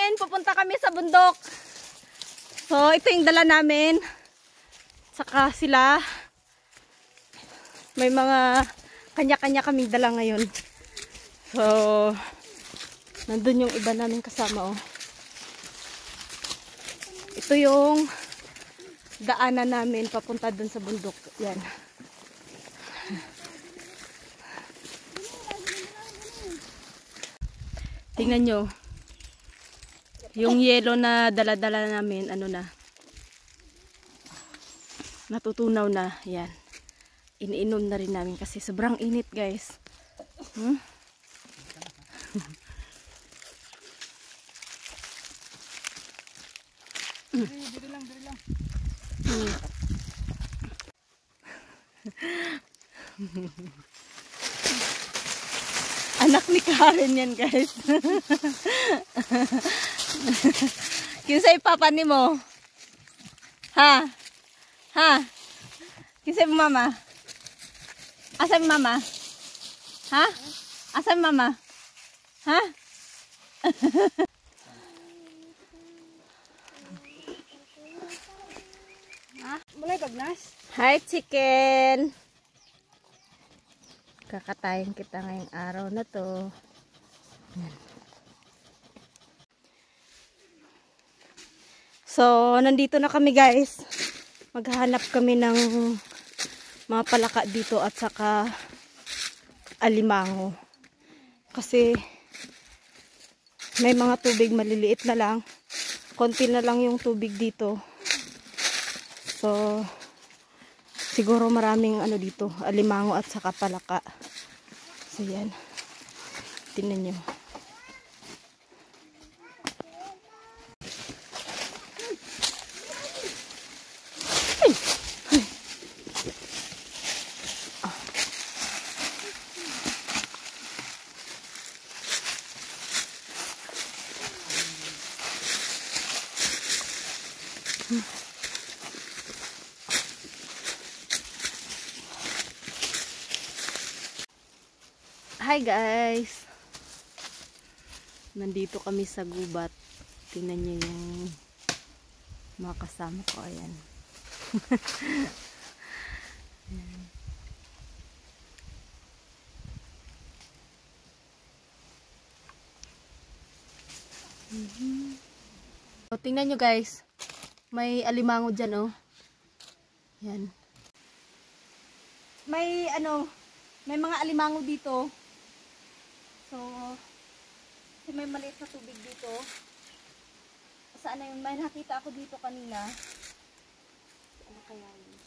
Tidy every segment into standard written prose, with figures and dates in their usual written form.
namin. Pupunta kami sa bundok. So, ito yung dala namin. Saka sila. May mga kanya-kanya kaming dala ngayon. So, nandun yung iba namin kasama, oh. Ito yung daanan namin papunta dun sa bundok. Yan. Tingnan nyo. Yung yelo na dala-dala namin, ano na. Natutunaw na. Yan. Iniinom na rin namin kasi sobrang init, guys. Diri lang. Anak ni Karen yan, guys. Kinsay papa ni mo? Ha? Ha? Kinsay mama? Asa mama? Ha? Asa mama? Ha? Mulai bagnas. Hi, chicken! Kakatayin kita ngayong araw na to. So, nandito na kami, guys. Maghahanap kami ng mga palaka dito at saka alimango. Kasi may mga tubig maliliit na lang. Konti na lang yung tubig dito. So, siguro maraming ano dito, alimango at saka palaka. So, yan. Tingnan nyo. Hi guys! Nandito kami sa gubat. Tingnan nyo yung mga kasama ko. Ayan. So, tingnan nyo guys. May alimango dyan, oh. Yan. May mga alimango dito. So, kasi may maliit na tubig dito. Saan na yun? May nakita ako dito kanina. Ano kaya yun?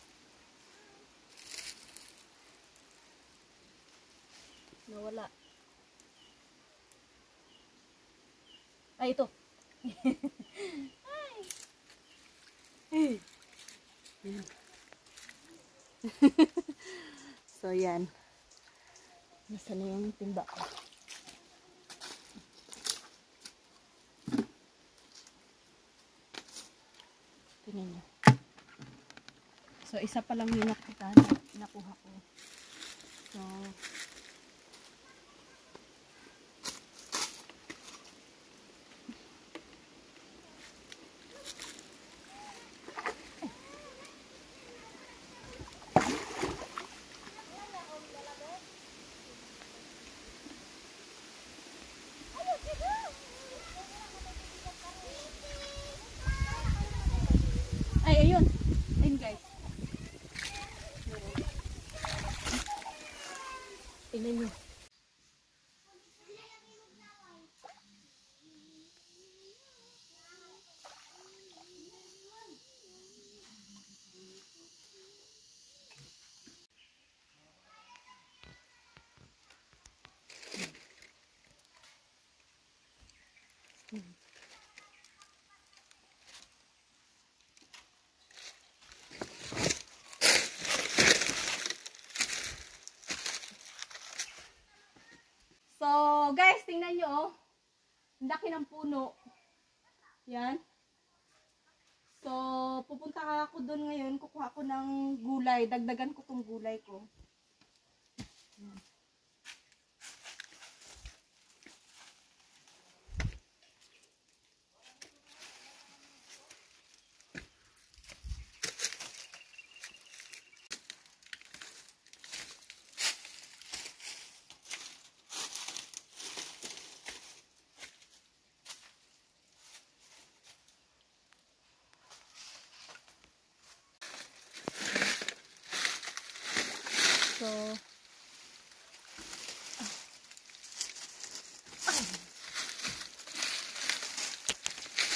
Nawala. Ay, ito. Ay. So, yan. Nasaan na yung timba ko? Tingnan nyo. So, isa pa lang yung nakuha ko. So, ay, ayun. Ayun, guys. Tingnan nyo. So, guys, tingnan nyo, oh. Ang laki ng puno. Yan. So, pupunta ako doon ngayon. Kukuha ko ng gulay. Dagdagan ko tong gulay ko. Yan.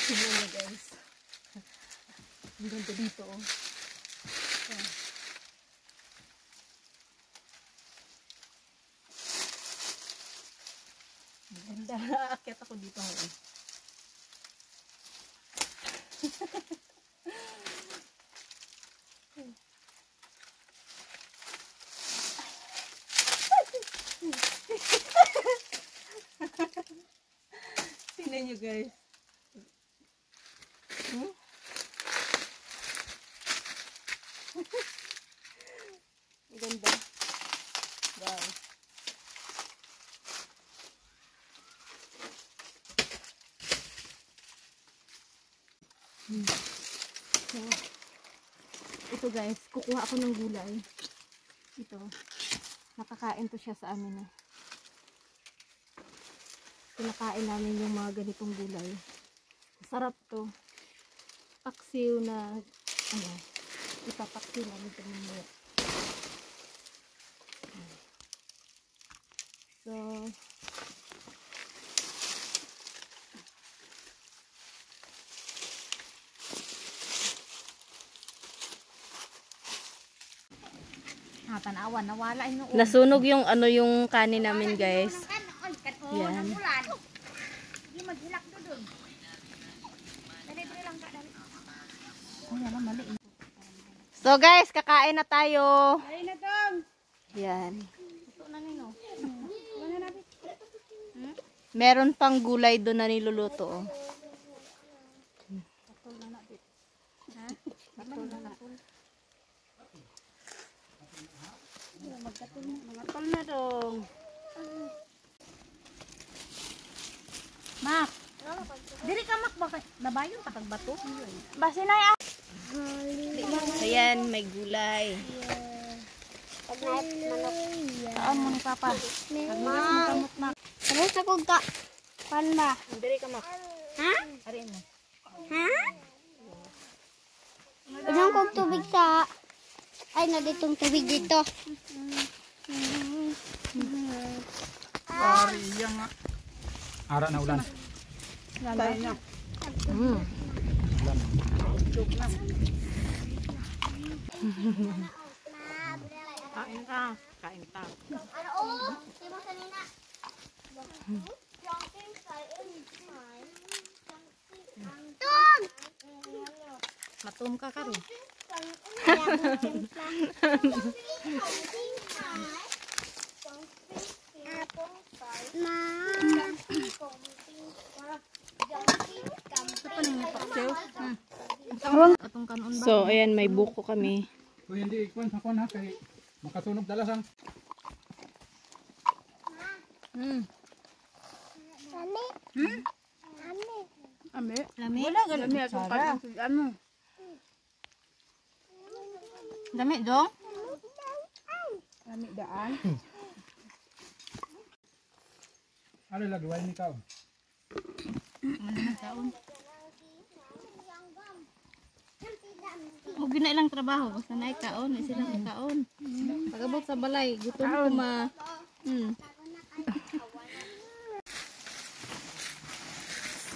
Tingnan niyo guys. Ang ganda dito oh. Ayan. Ang ganda. Aakyat ako dito ngayon. Tingnan nyo guys. Ang ganda. Wow. So, ito guys, kukuha ako ng gulay. Ito. Nakakain to siya sa amin eh. Kinakain namin yung mga ganitong gulay. Sarap to. Paksiw na ano, ipapaksiw namin sa mga. So, Tanawan, nawala yung nasunog yung ano yung kanin namin guys. Yan. Hindi maghilak doon. Dali lang ka, dali. Oh, yan ang mali. So guys, kakain na tayo. Dali na tong. Yan. Ito na nino. Wala na natin. Meron pang gulay doon na niluluto. Oh. Patol na natin. Ha? Patol na natin. Magkatol na dong. Mak. Dili ka mak baka nabayon pa tag bato. Base na ya. Ayan, may gulay. Saan mo ni papa? Pagmagas mo kamot mak. Ano sa kog ka? Pan ba? Diri ka mak. Ha? Ariin mo. Ha? Ilang kog tubig sa ay na ditong tubig dito. Pari yang ara na ulan. Lalay na. Mm. Ulan. Kain ka. Kain ka. Matum ka karon. So, ayan, may buko kami. So hindi ikwan sa kon ha kay makasunog dalasan. Ame. Lami? Wala ganun. Ano? Dami, dong? Lami daan. Ano lagi wala ni kao. Huwag na ilang trabaho. Basta na ikaon. Isa lang ikaon. Pagabot sa balay. Gutom ko ma...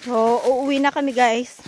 So, uuwi na kami guys.